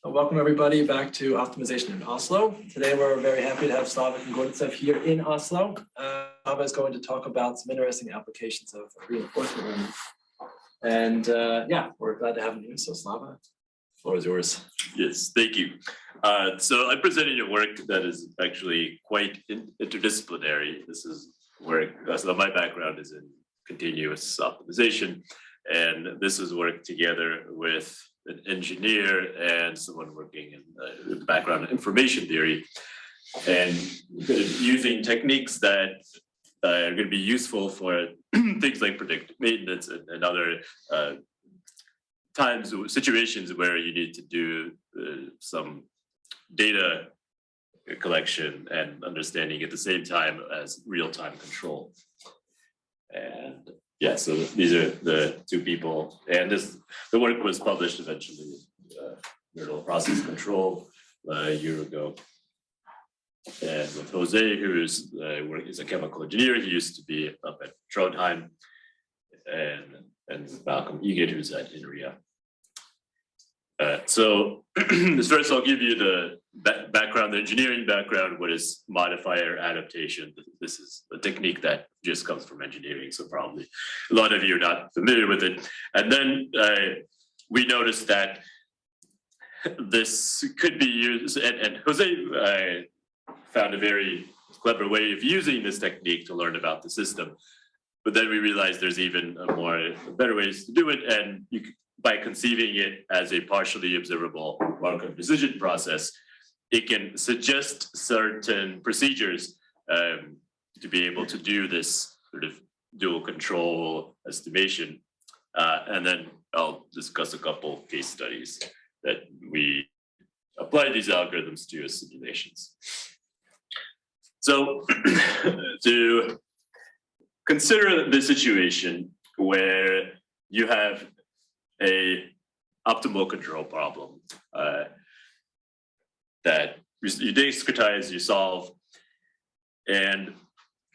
Welcome everybody back to Optimization in Oslo. Today we're very happy to have Slava Kungurtsev here in Oslo. Slava is going to talk about some interesting applications of reinforcement learning. And yeah, we're glad to have you. So Slava, the floor is yours. Yes, thank you. So I'm presenting a work that is actually quite interdisciplinary. This is work, so my background is in continuous optimization, and this is work together with an engineer and someone working in the background in information theory, and using techniques that are going to be useful for things like predictive maintenance and other situations where you need to do some data collection and understanding at the same time as real-time control. And yeah, so these are the two people, and the work was published eventually in Neural Process Control a year ago. And with Jose, who is a chemical engineer, he used to be up at Trondheim, and Malcolm Egan, who's at INRIA. So first I'll give you the background, the engineering background. What is modifier adaptation? This is a technique that just comes from engineering, so probably a lot of you are not familiar with it. And then we noticed that this could be used, and Jose found a very clever way of using this technique to learn about the system. But then we realized there's even better ways to do it, and by conceiving it as a partially observable Markov decision process, it can suggest certain procedures to be able to do this sort of dual control estimation. And then I'll discuss a couple case studies that we apply these algorithms to as simulations. So to consider the situation where you have a optimal control problem that you discretize, you solve, and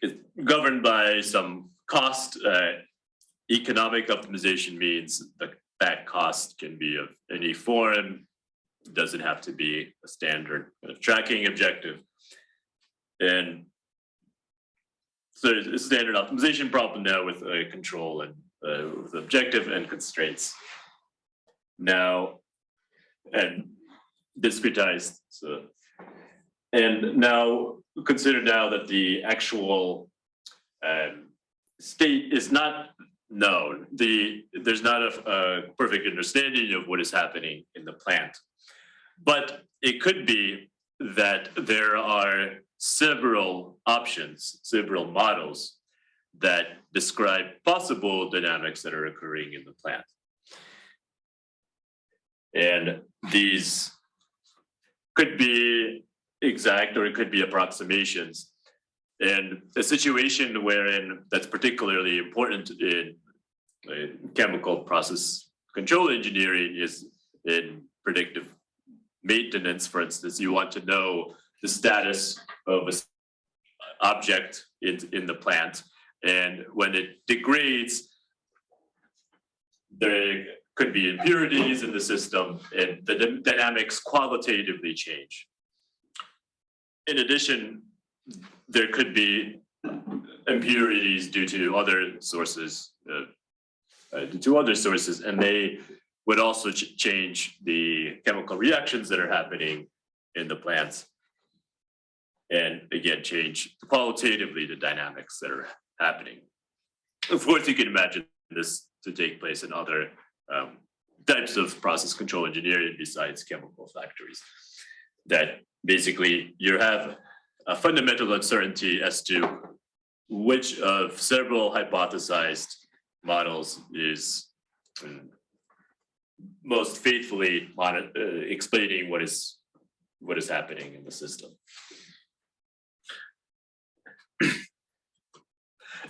it's governed by some cost. Economic optimization means that cost can be of any form. It doesn't have to be a standard tracking objective. And so it's a standard optimization problem now with a control and with objective and constraints. Now, and discretized. So, and now consider now that the actual state is not known. There's not a perfect understanding of what is happening in the plant, but it could be that there are several options, several models that describe possible dynamics that are occurring in the plant. And these could be exact or it could be approximations. And a situation wherein that's particularly important in chemical process control engineering is in predictive maintenance. For instance, you want to know the status of an object in the plant. And when it degrades, there could be impurities in the system, and the dynamics qualitatively change. In addition, there could be impurities due to other sources, and they would also change the chemical reactions that are happening in the plants, and again change qualitatively the dynamics that are happening. Of course, you can imagine this to take place in other types of process control engineering besides chemical factories, that basically you have a fundamental uncertainty as to which of several hypothesized models is most faithfully explaining what is happening in the system.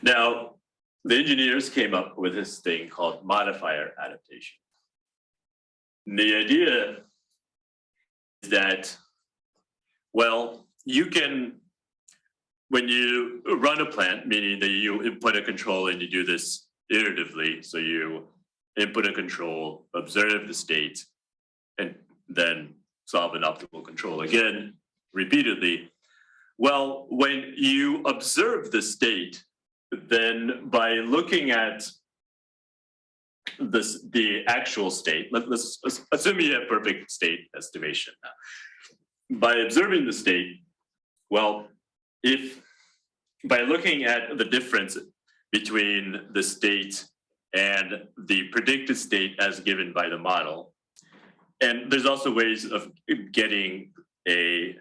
Now, the engineers came up with this thing called modifier adaptation. And the idea is that, well, you can, when you run a plant, meaning that you input a control and you do this iteratively, so you input a control, observe the state, and then solve an optimal control again repeatedly? Well, when you observe the state, then by looking at the actual state, let's assume you have perfect state estimation. By observing the state, well, if by looking at the difference between the state and the predicted state as given by the model, and there's also ways of getting a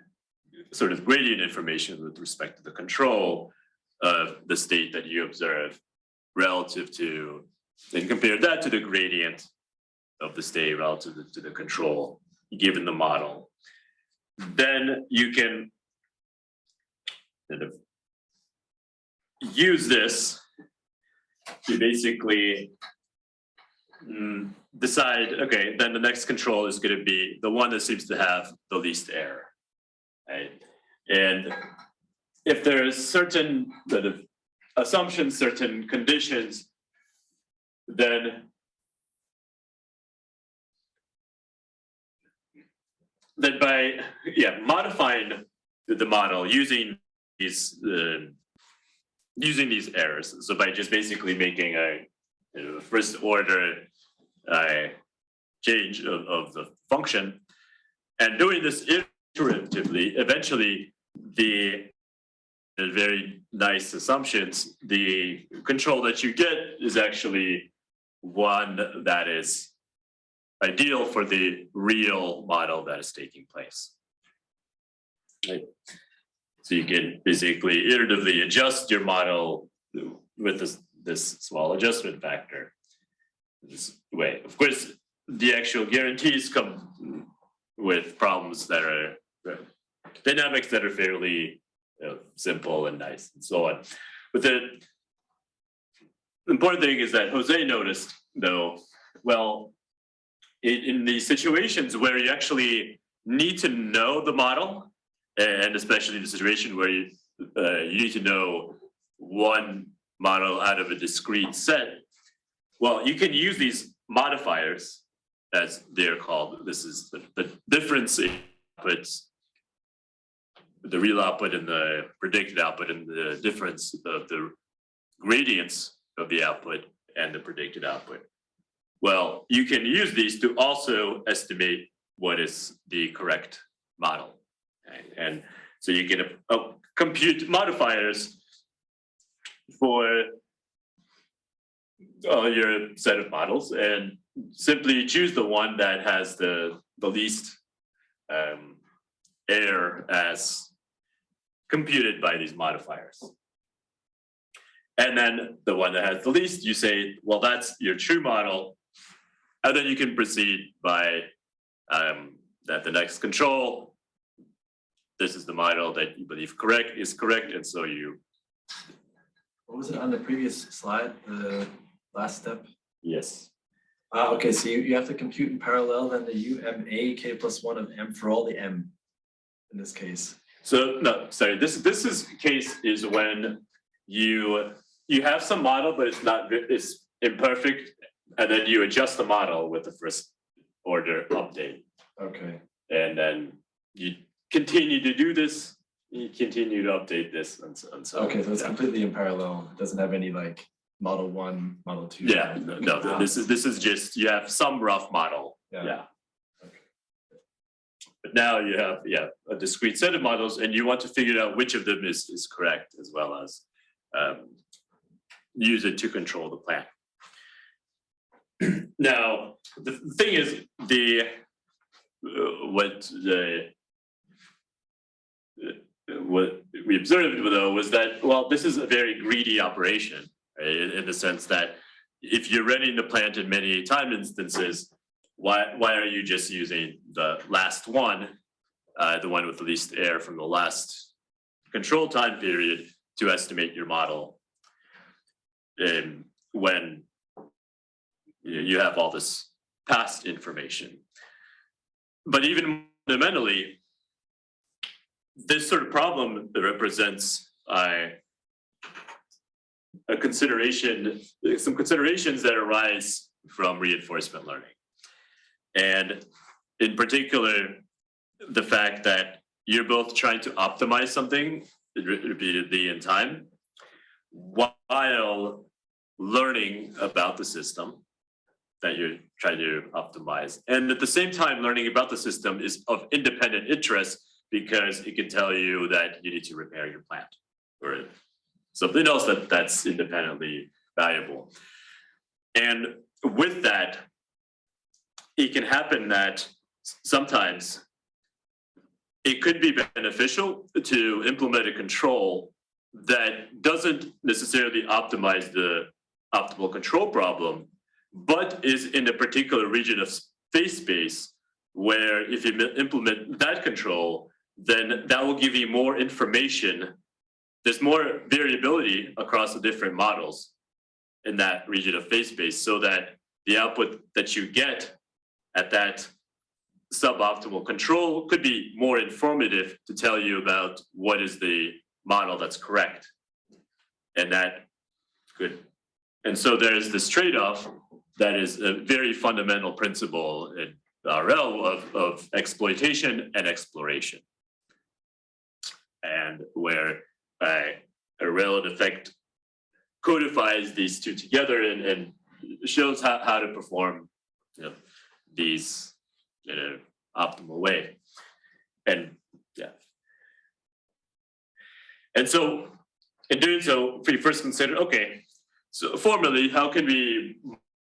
sort of gradient information with respect to the control of the state that you observe relative to, and compare that to the gradient of the state relative to the control given the model. Then you can kind of use this to basically decide, okay, then the next control is going to be the one that seems to have the least error, right? And if there's certain sort of assumptions, certain conditions, then by modifying the model using these errors, so by just basically making a first order change of the function and doing this iteratively, eventually the very nice assumptions, the control that you get is actually one that is ideal for the real model that is taking place. Right. So you can basically iteratively adjust your model with this small adjustment factor this way. Of course, the actual guarantees come with problems that are dynamics that are fairly simple and nice and so on. But the important thing is that Jose noticed, though, well, in these situations where you actually need to know the model, and especially the situation where you need to know one model out of a discrete set, well, you can use these modifiers, as they're called. This is the difference in outputs, the real output and the predicted output, and the difference of the gradients of the output and the predicted output. Well, you can use these to also estimate what is the correct model. Okay? And so you can compute modifiers for your set of models and simply choose the one that has the least error as computed by these modifiers. And then the one that has the least, you say, well, that's your true model. And then you can proceed by that the next control, this is the model that you believe is correct. And so you. What was it on the previous slide, the last step? Yes. Okay, so you have to compute in parallel then the UMA k plus 1 of m for all the m in this case. So no, sorry, this case is when you have some model, but it's imperfect, and then you adjust the model with the first order update. Okay. And then you continue to do this, you continue to update this, and so. Okay, so it's completely in parallel. It doesn't have any like model 1, model 2. Yeah, no, this is just you have some rough model. Yeah. Okay. But now you have a discrete set of models, and you want to figure out which of them is correct, as well as use it to control the plan. Now, the thing is, what we observed though was that, well, this is a very greedy operation, right? In the sense that if you're running the plant in many time instances, why are you just using the last one, the one with the least error from the last control time period to estimate your model? And when you have all this past information. But even fundamentally, this sort of problem represents a consideration, some considerations that arise from reinforcement learning. And in particular, the fact that you're both trying to optimize something repeatedly in time while learning about the system that you're trying to optimize. And at the same time, learning about the system is of independent interest because it can tell you that you need to repair your plant or something else that's independently valuable. And with that, it can happen that sometimes it could be beneficial to implement a control that doesn't necessarily optimize the optimal control problem, but is in a particular region of space where if you implement that control, then that will give you more information. There's more variability across the different models in that region of phase space so that the output that you get at that suboptimal control could be more informative to tell you about what is the model that's correct. And that could, and so there's this trade-off that is a very fundamental principle in RL of exploitation and exploration. And where a relative effect codifies these two together and shows how to perform these in an optimal way. And yeah. And so in doing so, we first consider, okay, so formally, how can we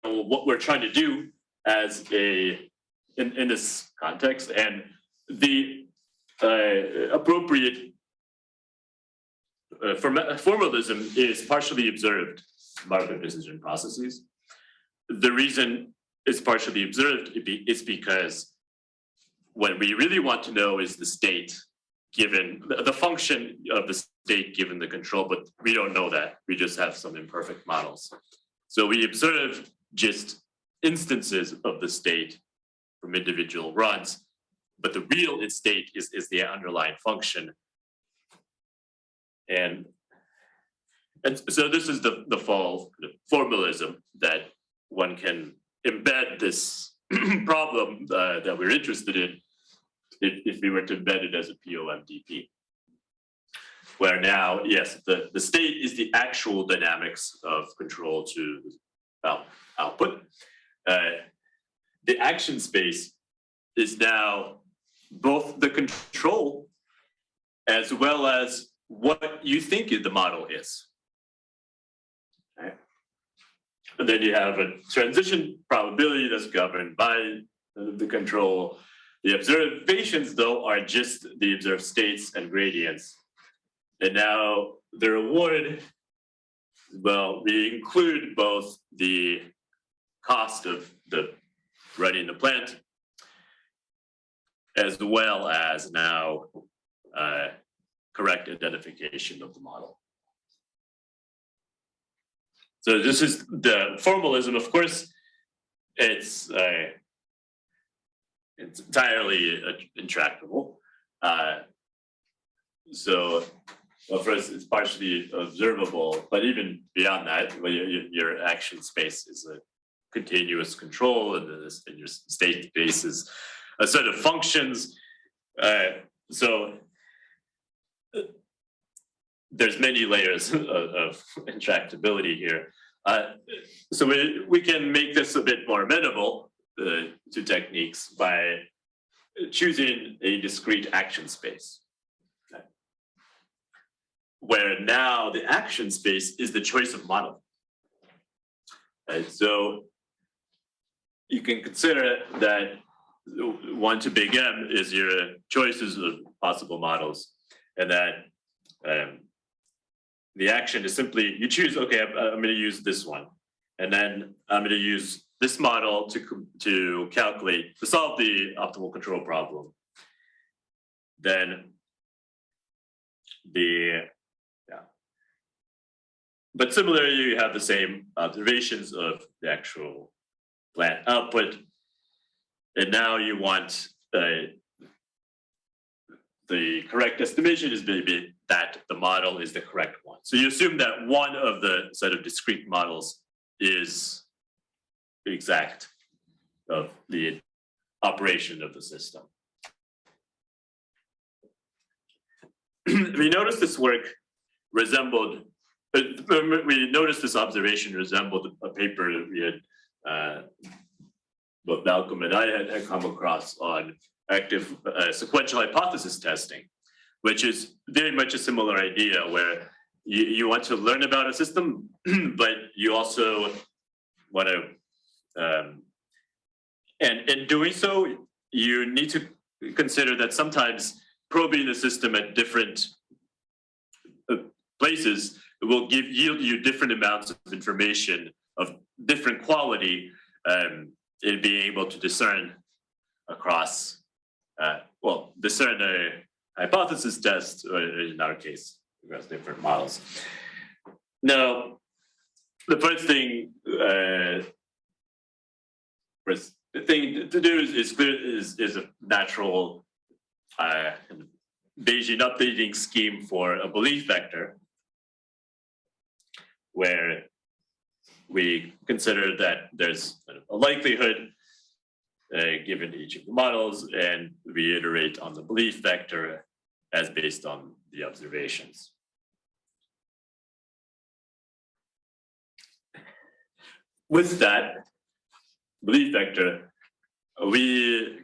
know what we're trying to do as in this context, and the appropriate formalism is partially observed market decision processes. The reason it's partially observed is because what we really want to know is the state given the function of the state given the control, but we don't know that. We just have some imperfect models. So we observe just instances of the state from individual runs, but the real state is the underlying function. And so this is the formalism that one can embed this problem that we're interested in if we were to embed it as a POMDP. Where now, yes, the state is the actual dynamics of control to output. The action space is now both the control as well as what you think the model is. Okay. And then you have a transition probability that's governed by the control. The observations, though, are just the observed states and gradients. And now the reward, well, we include both the cost of running the plant as well as now correct identification of the model. So this is the formalism. Of course, it's entirely intractable. So, well, first, it's partially observable, but even beyond that, your action space is a continuous control, and your state space is a set of functions. So there's many layers of intractability here. So we can make this a bit more amenable to techniques by choosing a discrete action space. Okay. Where now the action space is the choice of model. Right? So you can consider that 1 to big M is your choices of possible models, and that the action is simply you choose, okay, I'm going to use this one, and then I'm going to use this model to solve the optimal control problem. Then but similarly, you have the same observations of the actual plant output, and now you want the correct estimation is maybe that the model is the correct one. So you assume that one of the set of discrete models is exact of the operation of the system. we noticed this work resembled, we noticed this observation resembled a paper that we had, both Malcolm and I had come across on active sequential hypothesis testing, which is very much a similar idea where you want to learn about a system, but you also want to, and in doing so, you need to consider that sometimes probing the system at different places will yield you different amounts of information of different quality in being able to discern across, discern a hypothesis test, or in our case, across different models. Now, the first thing, the thing to do is a natural Bayesian updating scheme for a belief vector, where we consider that there's a likelihood given each of the models, and we iterate on the belief vector as based on the observations. With that belief vector, we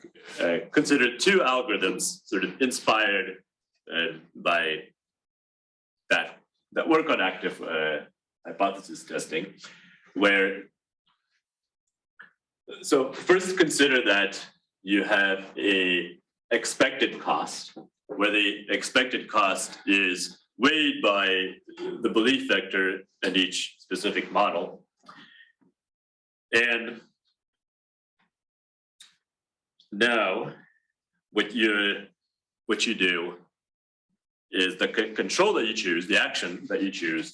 considered two algorithms sort of inspired by that work on active hypothesis testing, where, so first consider that you have a expected cost, where the expected cost is weighed by the belief vector and each specific model. And now what you do is the control that you choose, the action that you choose,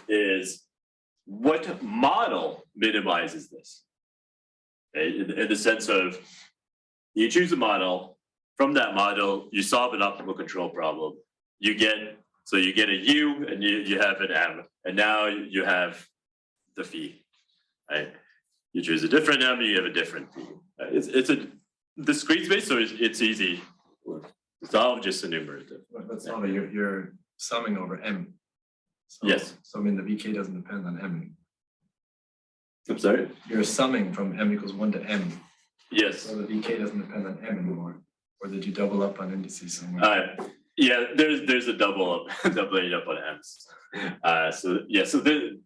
is what model minimizes this. Okay? In the sense of, you choose a model, from that model, you solve an optimal control problem. You get a U and you have an M, and now you have the phi. Right? You choose a different M, you have a different phi. It's a discrete space, so it's easy to solve, just enumerative. But solve it, you're summing over M. So, yes. So I mean, the VK doesn't depend on M. I'm sorry? You're summing from M equals 1 to M. Yes. So the VK doesn't depend on M anymore. Or did you double up on indices somewhere? Yeah, there's a doubling up on M's. So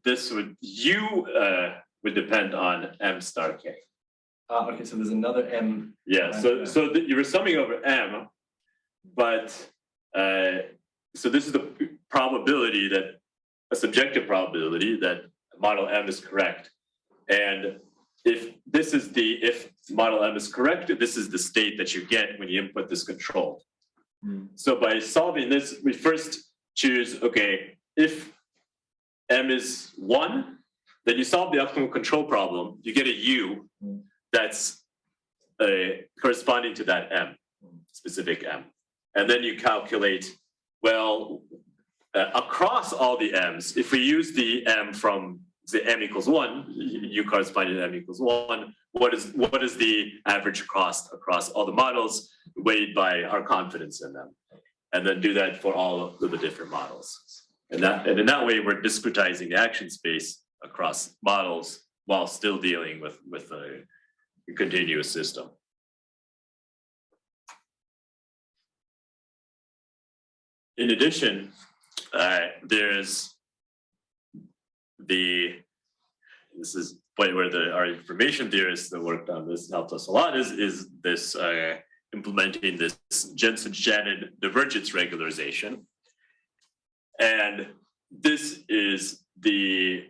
this would would depend on M star K. Okay, so there's another M. Yeah, so you were summing over M, but so this is the probability that a subjective probability that model M is correct. And if model M is correct, this is the state that you get when you input this control. So by solving this, we first choose, okay, if M is 1, then you solve the optimal control problem, you get a U that's corresponding to that M, specific M. And then you calculate, well, across all the M's, if we use the M from the M equals 1, U corresponding to M equals 1, what is the average cost across all the models weighed by our confidence in them? And then do that for all of the different models. And in that way, we're discretizing the action space across models while still dealing with a continuous system. In addition, there's this is the point where our information theorists that worked on this helped us a lot, is this implementing this Jensen-Shannon divergence regularization. And this is a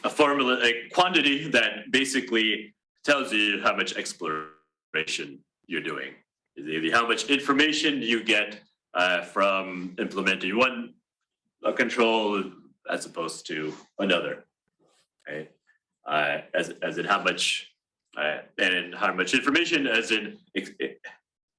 formula, a quantity that basically tells you how much exploration you're doing. How much information you get from implementing one control as opposed to another, right? As in how much, and how much information, as in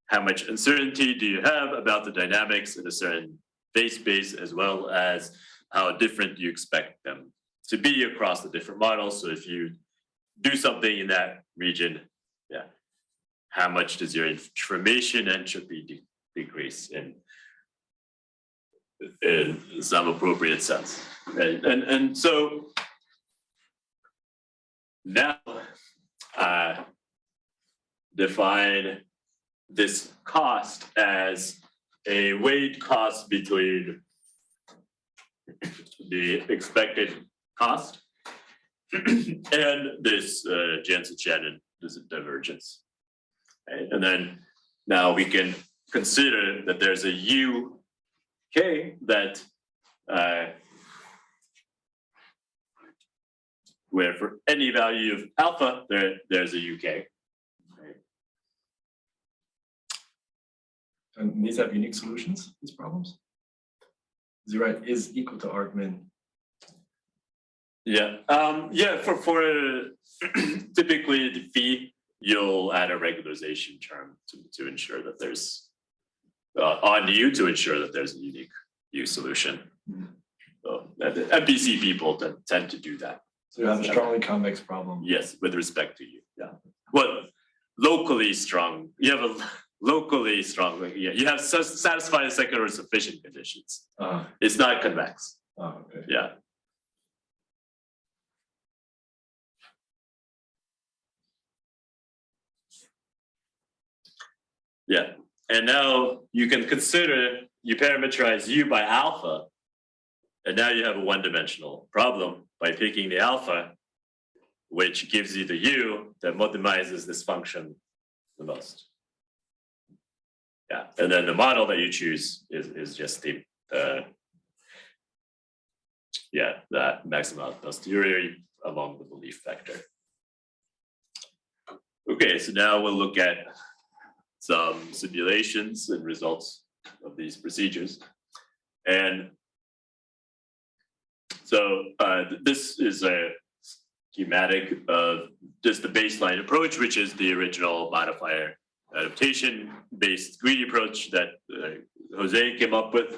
how much uncertainty do you have about the dynamics in a certain phase space, as well as how different you expect them to be across the different models. So if you do something in that region, how much does your information entropy decrease? And in some appropriate sense. Right? And so now define this cost as a weighted cost between the expected cost and this Jensen-Shannon divergence. Right? And then now we can consider that there's a UK that where for any value of alpha, there's a UK. Right? And these have unique solutions, these problems? Is right is equal to argmin. Yeah, yeah. For typically the fee, you'll add a regularization term to ensure that there's on you to ensure that there's a unique U solution. So MPC people tend to do that. So you have a strongly convex problem. Yes, with respect to you. Yeah. Well, locally strong. You have a locally strong. Yeah, you have satisfied second order sufficient conditions. It's not convex. Oh, okay. Yeah. Yeah, and now you can consider you parameterize U by alpha, and now you have a one-dimensional problem by picking the alpha, which gives you the U that modernizes this function the most. Yeah, and then the model that you choose is just the that maximum posterior along the belief vector. Okay, so now we'll look at some simulations and results of these procedures. And so this is a schematic of just the baseline approach, which is the original modifier adaptation based greedy approach that Jose came up with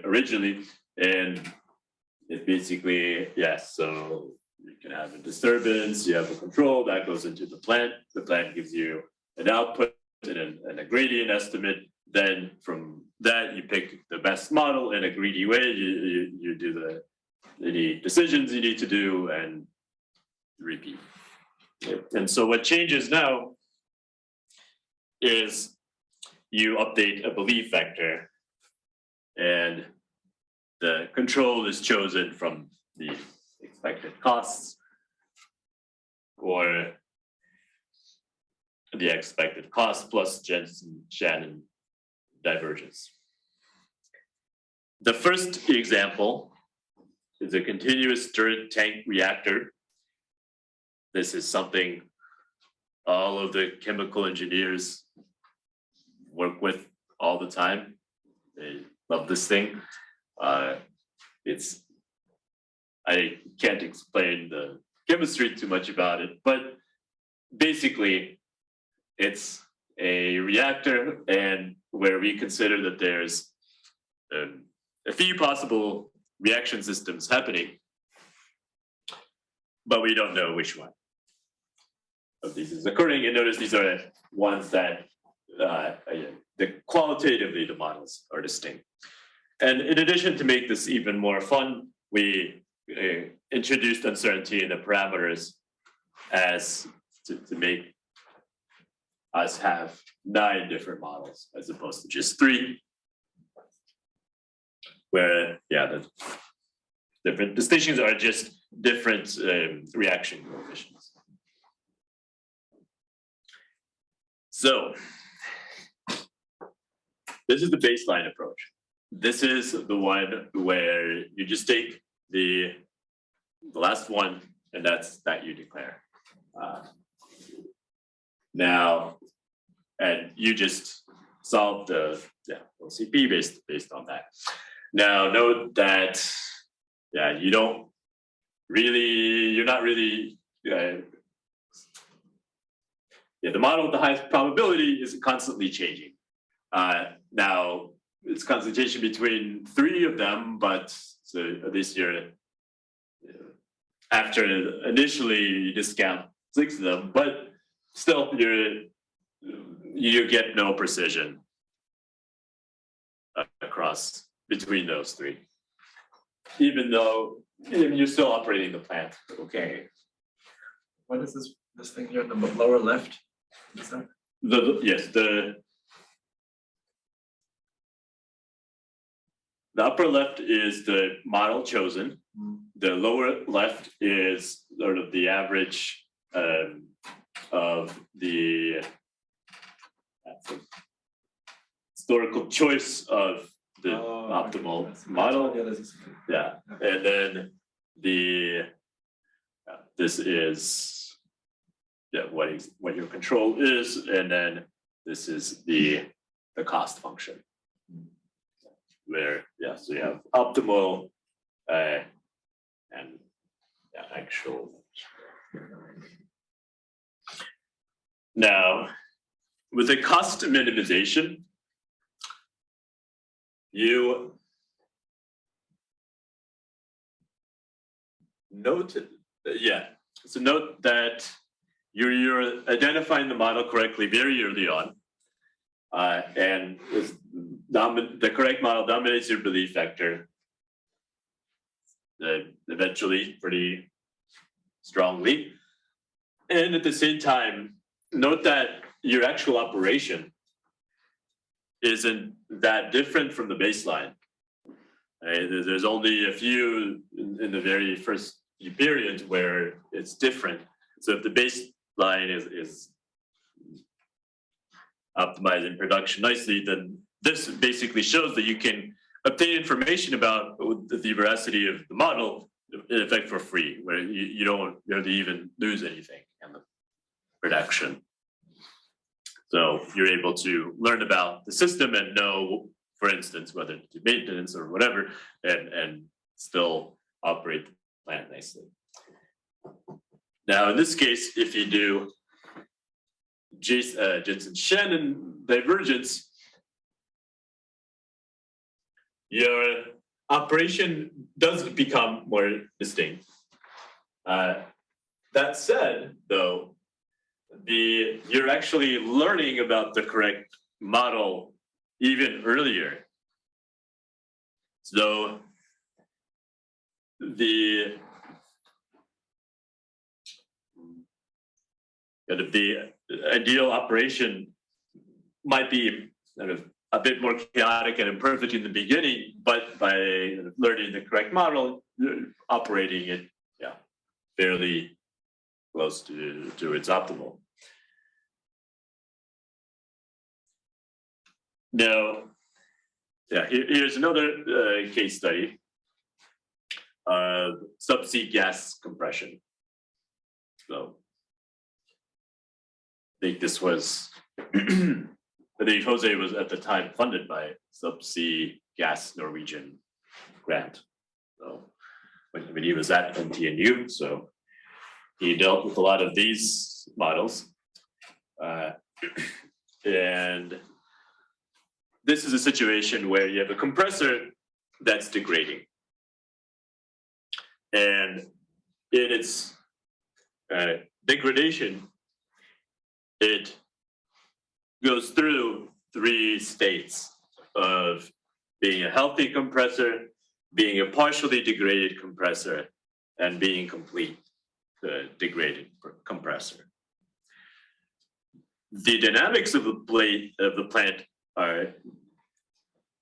originally. And it basically, yes, so you can have a disturbance, you have a control that goes into the plant gives you an output and a gradient estimate. Then from that, you pick the best model in a greedy way. You do any decisions you need to do and repeat. And so what changes now is you update a belief vector, and the control is chosen from the expected costs or the expected cost plus Jensen-Shannon divergence. The first example is a continuous turret tank reactor. This is something all of the chemical engineers work with all the time. They love this thing. I can't explain the chemistry too much about it, but basically it's a reactor, and where we consider that there's a few possible reaction systems happening, but we don't know which one of these is occurring. And notice these are ones that qualitatively the models are distinct. And in addition, to make this even more fun, we introduced uncertainty in the parameters as to make us have 9 different models as opposed to just 3, where the different distinctions are just different reaction coefficients. So this is the baseline approach. This is the one where you just take the last one, and that's that you declare. Now, and you just solve the OCP based on that. Now, note that you're not really the model with the highest probability is constantly changing. Now, it's concentration between 3 of them, but so this year, after initially you discount 6 of them, but still you get no precision across between those three. Even though you're still operating the plant. Okay. What is this thing here in the lower left? What is that? Yes, the upper left is the model chosen. The lower left is sort of the average of the historical choice of the optimal model. Yeah, and then this is what your control is, and then this is the cost function. Where so you have optimal and actual. Now, with the cost minimization, you note that you're identifying the model correctly very early on, and the correct model dominates your belief vector eventually pretty strongly. And at the same time, note that your actual operation isn't that different from the baseline. There's only a few in the very first few periods where it's different. So if the baseline is optimizing production nicely, then this basically shows that you can obtain information about the veracity of the model in effect for free, where you don't really even lose anything in the production. So you're able to learn about the system and know, for instance, whether to do maintenance or whatever, and still operate the plant nicely. Now, in this case, if you do Jensen-Shannon divergence, your operation does become more distinct. That said, though, you're actually learning about the correct model even earlier. So the ideal operation might be sort of a bit more chaotic and imperfect in the beginning, but by learning the correct model, you're operating it fairly close to its optimal. Now, here's another case study of subsea gas compression. So I think this was, I think Jose was at the time funded by Subsea Gas Norwegian grant. So when he was at NTNU, so he dealt with a lot of these models. And this is a situation where you have a compressor that's degrading. And in its degradation, it goes through three states of being a healthy compressor, being a partially degraded compressor, and being complete degraded compressor. The dynamics of the plant are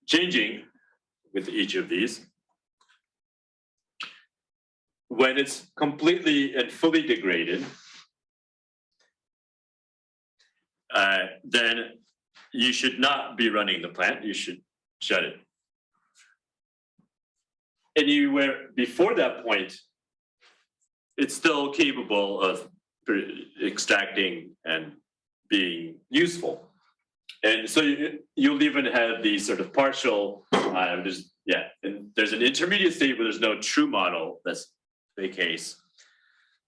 changing with each of these. When it's completely and fully degraded, then you should not be running the plant. You should shut it. Anywhere before that point, it's still capable of extracting and being useful. And so you'll even have these sort of partial, and there's an intermediate state where there's no true model that's the case.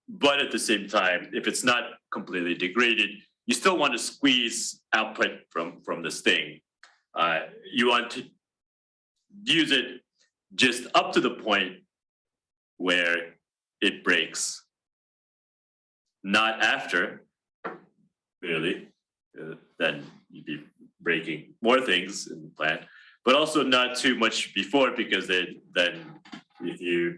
But at the same time, if it's not completely degraded, you still want to squeeze output from this thing. You want to use it just up to the point where it breaks. Not after, really. Then you'd be breaking more things in the plant. but also not too much before, because then if you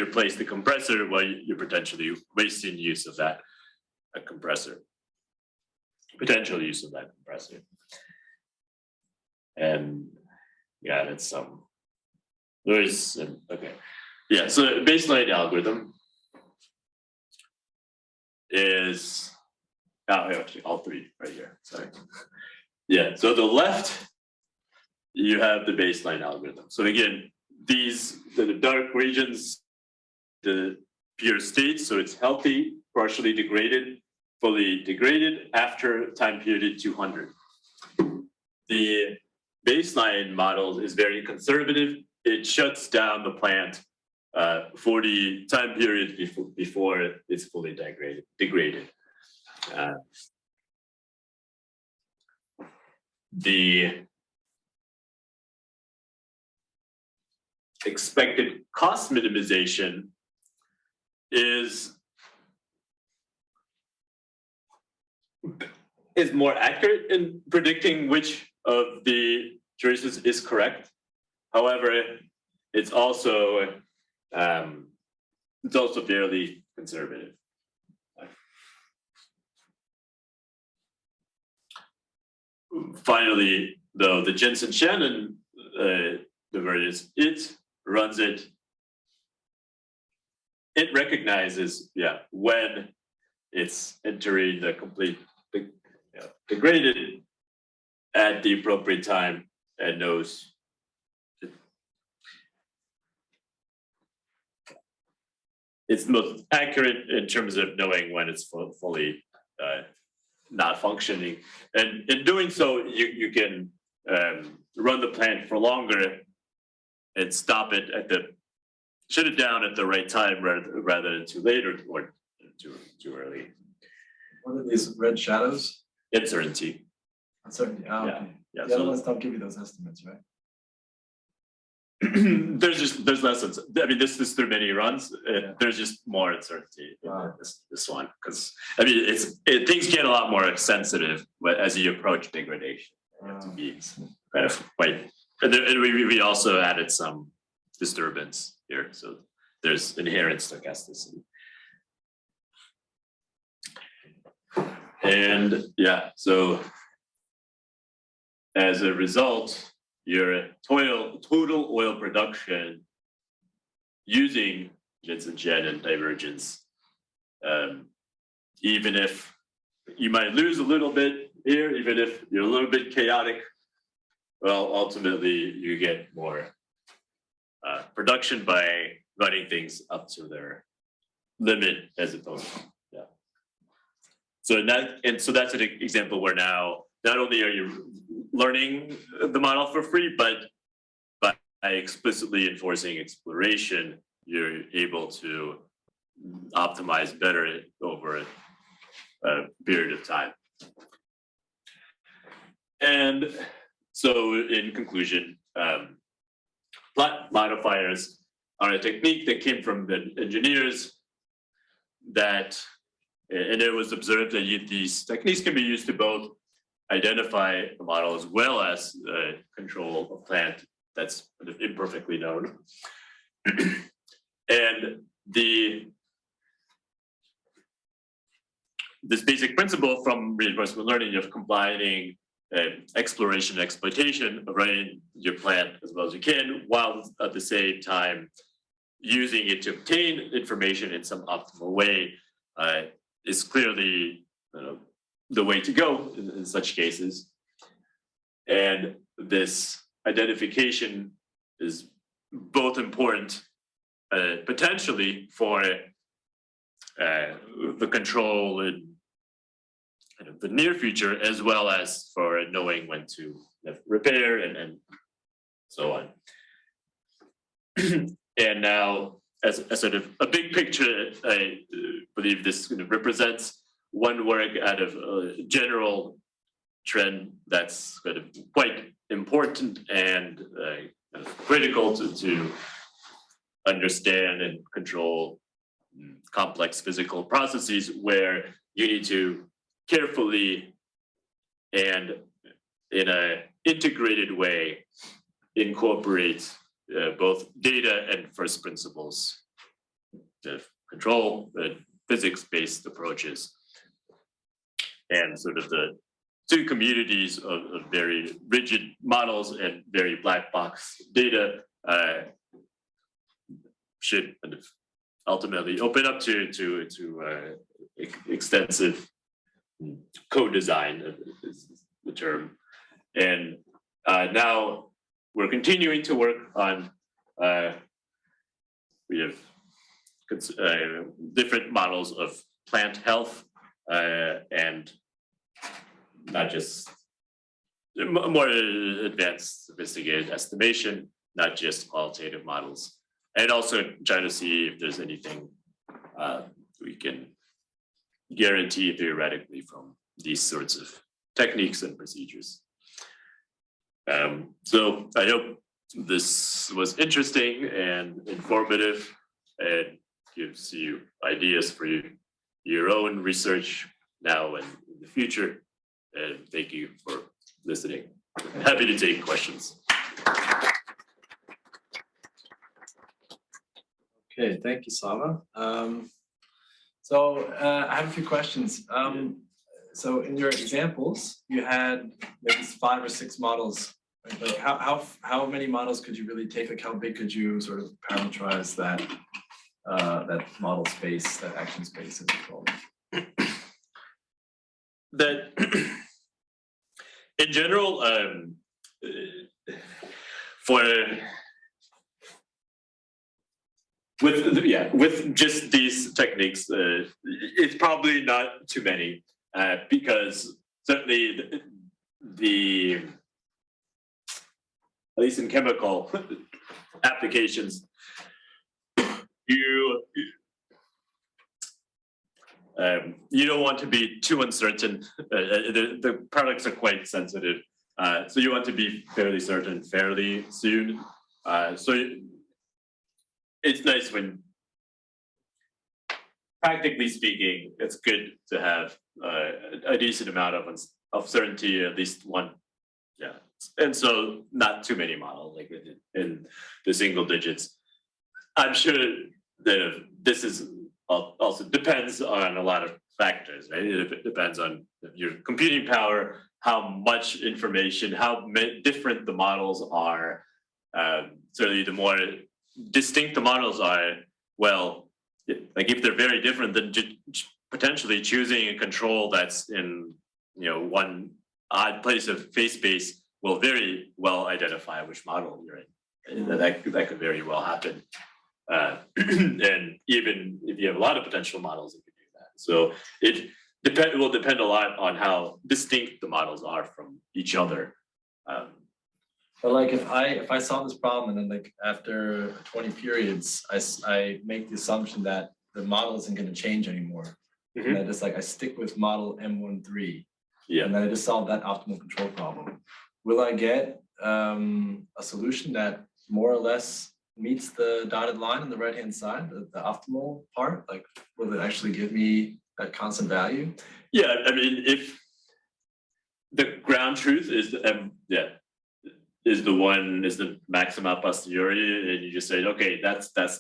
replace the compressor, well, you're potentially wasting use of that compressor. Potential use of that compressor. And yeah, that's some. Okay. Yeah, so baseline algorithm is actually all three right here. Sorry. Yeah, so the left, you have the baseline algorithm. So again, the dark regions, the pure state, so it's healthy, partially degraded, fully degraded after time period 200. The baseline model is very conservative. It shuts down the plant for the time period before it's fully degraded. The expected cost minimization is more accurate in predicting which of the choices is correct. However, it's also fairly conservative. Finally, though, the Jensen-Shannon divergence, it runs it. It recognizes, when it's entering the complete degraded at the appropriate time, and knows it's most accurate in terms of knowing when it's fully not functioning. And in doing so, you can run the plant for longer and stop it shut it down at the right time rather than too late or too early. What are these red shadows? Uncertainty. Uncertainty. Oh, Yeah. okay. Yeah. The other ones don't give you those estimates, right? there's lessons. I mean, this is through many runs. There's just more uncertainty in this one, because I mean, things get a lot more sensitive as you approach degradation. You have to be kind of quite. And we also added some disturbance here, so there's inherent stochasticity. And so as a result, your total oil production using Jensen-Shannon divergence, even if you might lose a little bit here, even if you're a little bit chaotic, well, ultimately you get more production by running things up to their limit as opposed to, So that's an example where now not only are you learning the model for free, but by explicitly enforcing exploration, you're able to optimize better over a period of time. And so in conclusion, plot modifiers are a technique that came from the engineers and it was observed that these techniques can be used to both identify the model as well as control a plant that's imperfectly known. And this basic principle from reinforcement learning of combining exploration and exploitation of running your plant as well as you can, while at the same time using it to obtain information in some optimal way, is clearly the way to go in such cases. And this identification is both important potentially for the control in the near future, as well as for knowing when to repair and so on. And now, as sort of a big picture, I believe this represents one work out of a general trend that's kind of quite important and critical to understand and control complex physical processes, where you need to carefully and in an integrated way incorporate both data and first principles to control physics-based approaches, and sort of the two communities of very rigid models and very black box data should kind of ultimately open up to extensive co-design is the term. And now we're continuing to work on, we have different models of plant health and not just more advanced sophisticated estimation, not just qualitative models. And also try to see if there's anything we can guarantee theoretically from these sorts of techniques and procedures. So I hope this was interesting and informative and gives you ideas for your own research now and in the future. And thank you for listening. Happy to take questions. Okay, thank you, Sava. So I have a few questions. So in your examples, you had maybe 5 or 6 models. Right? Like how many models could you really take? Like how big could you sort of parameterize that that model space, that action space, as you call it? That in general, with just these techniques, it's probably not too many because certainly the at least in chemical applications, you don't want to be too uncertain. The products are quite sensitive, so you want to be fairly certain fairly soon. So it's nice when, practically speaking, it's good to have a decent amount of certainty, at least one. Yeah, and so not too many models, like in the single digits. I'm sure that this is also depends on a lot of factors, right? It depends on your computing power, how much information, how different the models are. Certainly, the more distinct the models are, well, like if they're very different, then potentially choosing a control that's in one odd place of phase space will very well identify which model you're in. And that could very well happen. And even if you have a lot of potential models, you can do that. So it will depend a lot on how distinct the models are from each other. But like if I solve this problem and then like after 20 periods, I make the assumption that the model isn't going to change anymore. Mm-hmm. And I just I stick with model M13. Yeah. And then I just solve that optimal control problem. Will I get a solution that more or less meets the dotted line on the right-hand side, the optimal part? Like, will it actually give me that constant value? Yeah, I mean, if the ground truth is is the maxima a posteriori, and you just say, okay, that's the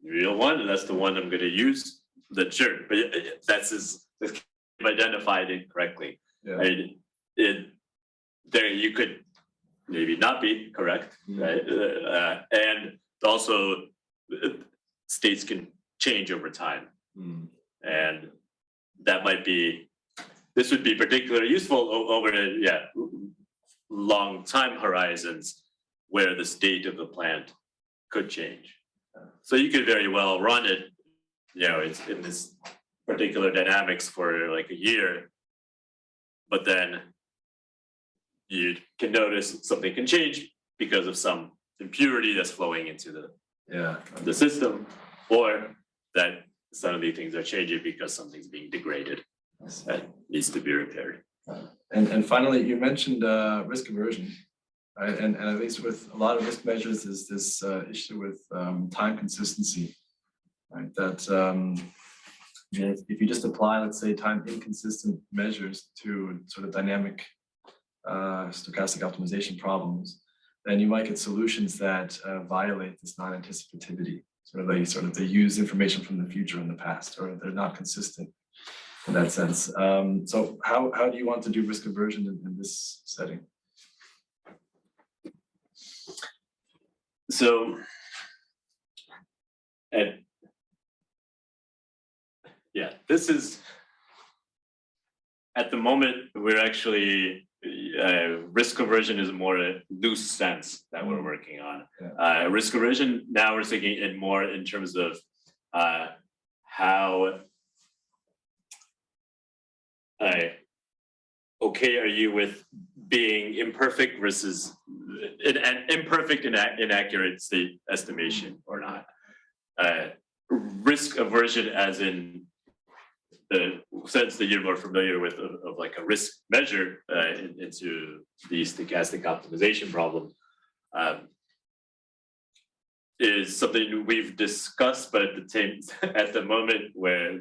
real one, and that's the one I'm going to use, then sure. But that's identified incorrectly. Yeah. Right? There you could maybe not be correct, right? And also states can change over time, and that might be. This would be particularly useful over long time horizons where the state of the plant could change. So you could very well run it, it's in this particular dynamics for like a year, but then you can notice something can change because of some impurity that's flowing into the system, or that suddenly things are changing because something's being degraded that needs to be repaired. And finally, you mentioned risk aversion, right? And at least with a lot of risk measures is this issue with time consistency, right? That if you just apply, let's say, time inconsistent measures to sort of dynamic stochastic optimization problems, then you might get solutions that violate this non-anticipativity. Sort of they use information from the future and the past, or they're not consistent in that sense. So how do you want to do risk aversion in this setting? So, yeah, this is, at the moment, we're actually, risk aversion is more a loose sense that we're working on. Yeah. Risk aversion, now we're thinking in more in terms of how okay are you with being imperfect versus an imperfect and inaccurate state estimation or not. Risk aversion as in the sense that you're more familiar with of like a risk measure into the stochastic optimization problem is something we've discussed, but at the moment where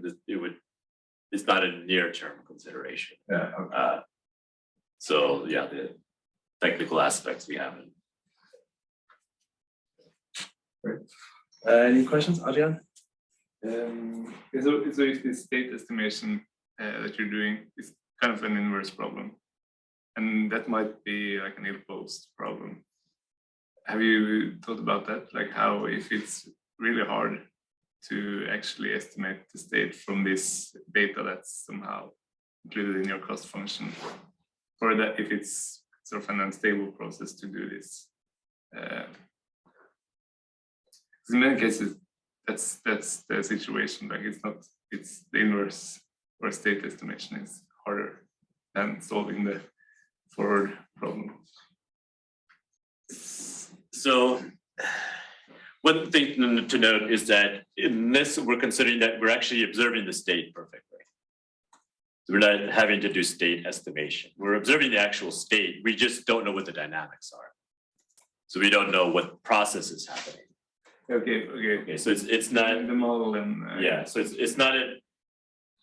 it's not a near-term consideration. Yeah. Okay. So yeah, the technical aspects we haven't. Great. Any questions, Adrian? So if the state estimation that you're doing is kind of an inverse problem, and that might be like an ill-posed problem. Have you thought about that? Like how, if it's really hard to actually estimate the state from this data that's somehow included in your cost function, or that if it's sort of an unstable process to do this? In many cases, that's the situation. Like it's the inverse, or state estimation is harder than solving the forward problem. So one thing to note is that in this, we're considering that we're actually observing the state perfectly. So we're not having to do state estimation. We're observing the actual state. We just don't know what the dynamics are. So we don't know what process is happening. Okay. So it's not the model and yeah. So it's not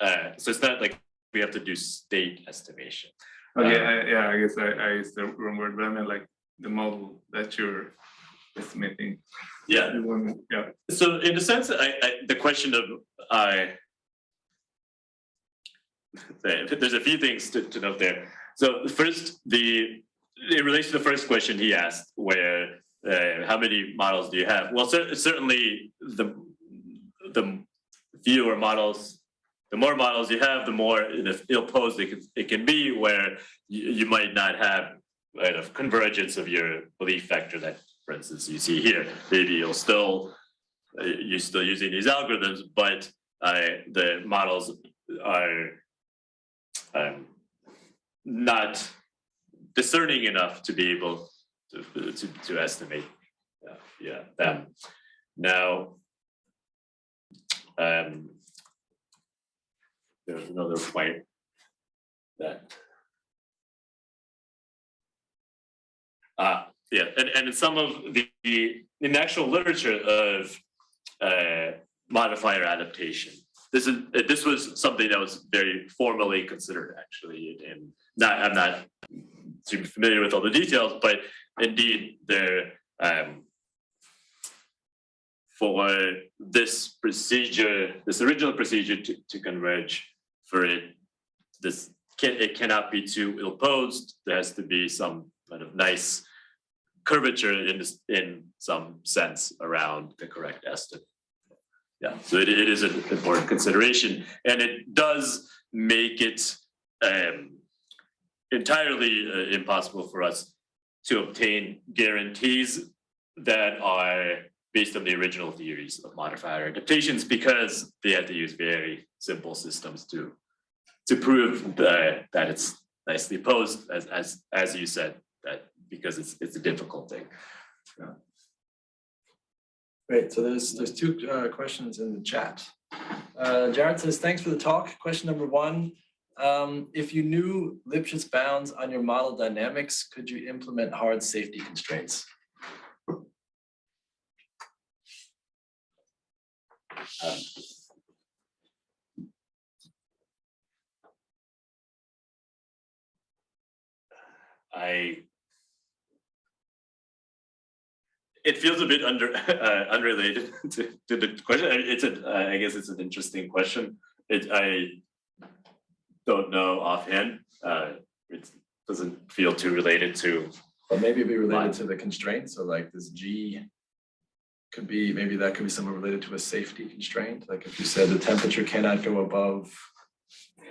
so it's not like we have to do state estimation. Okay. I guess I used the wrong word, but I meant like the model that you're estimating. Yeah. Yeah. So in the sense that the question of there's a few things to note there. So first, in relation to the first question he asked, where how many models do you have? Well, certainly the fewer models, the more models you have, the more ill-posed it can be, where you might not have a convergence of your belief factor that, for instance, you see here. Maybe you're still using these algorithms, but the models are not discerning enough to be able to estimate them. Now, there's another point that and in some of in the actual literature of modifier adaptation, this was something that was very formally considered actually, and I'm not too familiar with all the details, but indeed there for this procedure, this original procedure to converge, for it cannot be too ill-posed. There has to be some kind of nice curvature in some sense around the correct estimate. Yeah, so it is an important consideration, and it does make it entirely impossible for us to obtain guarantees that are based on the original theories of modifier adaptations, because they had to use very simple systems to prove that it's nicely posed, as you said, that because it's a difficult thing. Yeah. Great. So there's two questions in the chat. Jared says, thanks for the talk. Question number one, if you knew Lipschitz bounds on your model dynamics, could you implement hard safety constraints? it feels a bit unrelated to the question. I guess it's an interesting question. I don't know offhand. It doesn't feel too related to. But maybe it'd be related to the constraint. So like this G could be, maybe that could be somewhat related to a safety constraint. Like if you said the temperature cannot go above,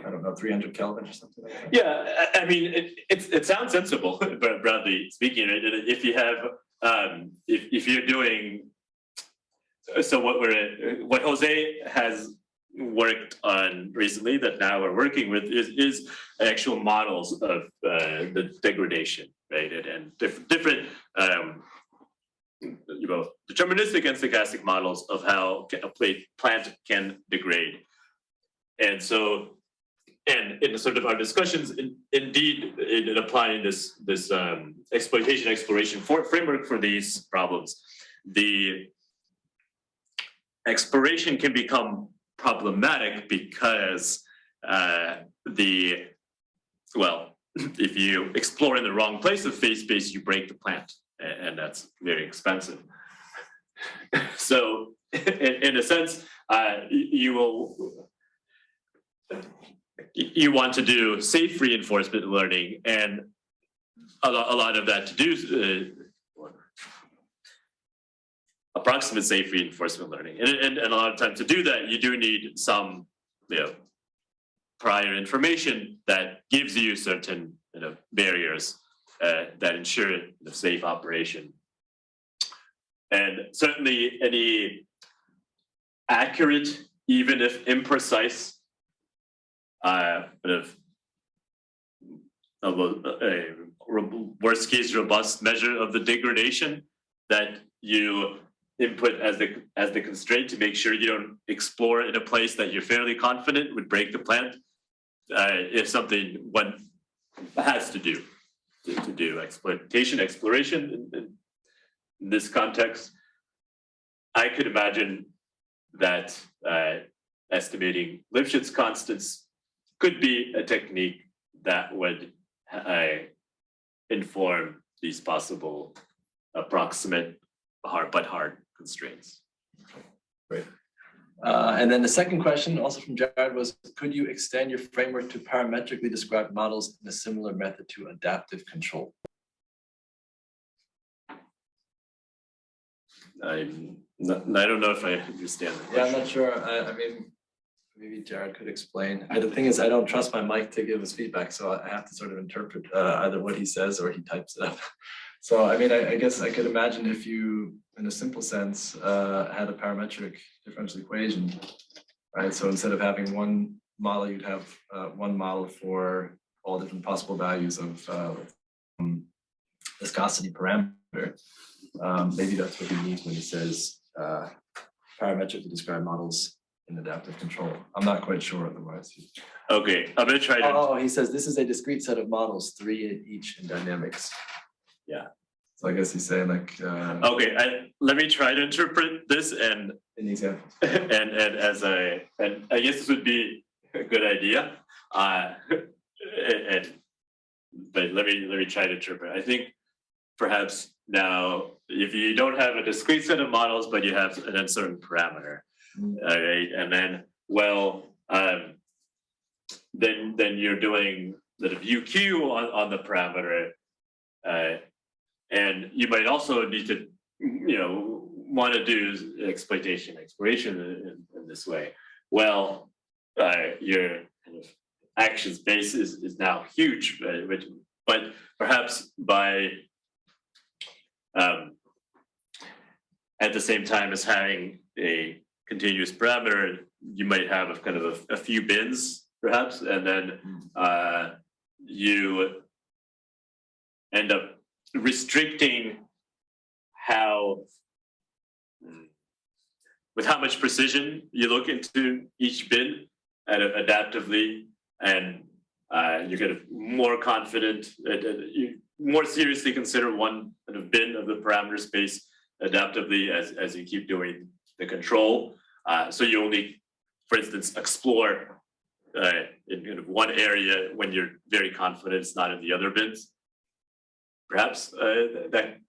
I don't know, 300 Kelvin or something like that. Yeah, I mean, it sounds sensible, but broadly speaking, if you have, if you're doing, so what Jose has worked on recently that now we're working with is actual models of the degradation, right? And different deterministic and stochastic models of how a plant can degrade. And so, and in sort of our discussions, indeed, in applying this exploitation exploration framework for these problems, the exploration can become problematic because if you explore in the wrong place of phase space, you break the plant, and that's very expensive. So, in a sense, you want to do safe reinforcement learning, and a lot of that to do approximate safe reinforcement learning, and a lot of times to do that, you do need some prior information that gives you certain barriers that ensure the safe operation. And certainly any accurate, even if imprecise, a worst case robust measure of the degradation that you input as the constraint to make sure you don't explore in a place that you're fairly confident would break the plant is something one has to do exploration in this context. I could imagine that estimating Lifshitz constants could be a technique that would inform these possible approximate hard constraints. Great. And then the second question, also from Jared, was: could you extend your framework to parametrically describe models in a similar method to adaptive control? I don't know if I understand the question. Yeah, I'm not sure. I mean, maybe Jared could explain. The thing is, I don't trust my mic to give us feedback, so I have to sort of interpret either what he says or he types it up. So, I mean, I guess I could imagine if you, in a simple sense, had a parametric differential equation, right? So instead of having one model, you'd have one model for all different possible values of viscosity parameter. Maybe that's what he means when he says parametrically described models in adaptive control. I'm not quite sure otherwise. Okay, I'm gonna try to. Oh, he says this is a discrete set of models, 3 each in dynamics. Yeah. So I guess he's saying like. Okay, let me try to interpret this and. An example. And I guess this would be a good idea. But let me try to interpret. I think perhaps now, if you don't have a discrete set of models, but you have an uncertain parameter, right? And then, then you're doing the UQ on the parameter, and you might also need to, want to do exploration in this way. Well, your kind of action space is now huge, right? But perhaps by at the same time as having a continuous parameter, you might have a few bins, perhaps, and then you end up restricting with how much precision you look into each bin adaptively, and you're kind of more confident, you more seriously consider one kind of bin of the parameter space adaptively as you keep doing the control. So you only, for instance, explore in kind of one area when you're very confident it's not in the other bins. perhaps that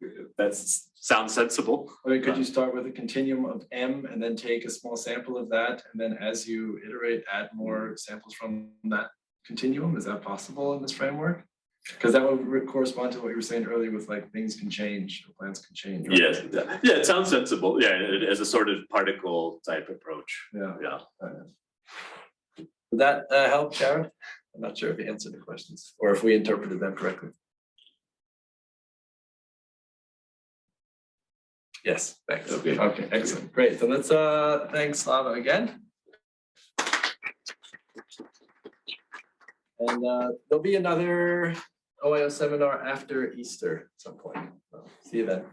sounds sensible. I mean, could you start with a continuum of M and then take a small sample of that, and then as you iterate, add more samples from that continuum? Is that possible in this framework? Because that would correspond to what you were saying earlier with like things can change, or plans can change. Right? Yes, yeah, it sounds sensible. Yeah, as a sort of particle type approach. Yeah. Yeah. Would that help, Sharon? I'm not sure if you answered the questions or if we interpreted them correctly. Yes, thanks. Okay, excellent, great. So let's thank Slava again. And there'll be another OiO seminar after Easter at some point. So, see you then.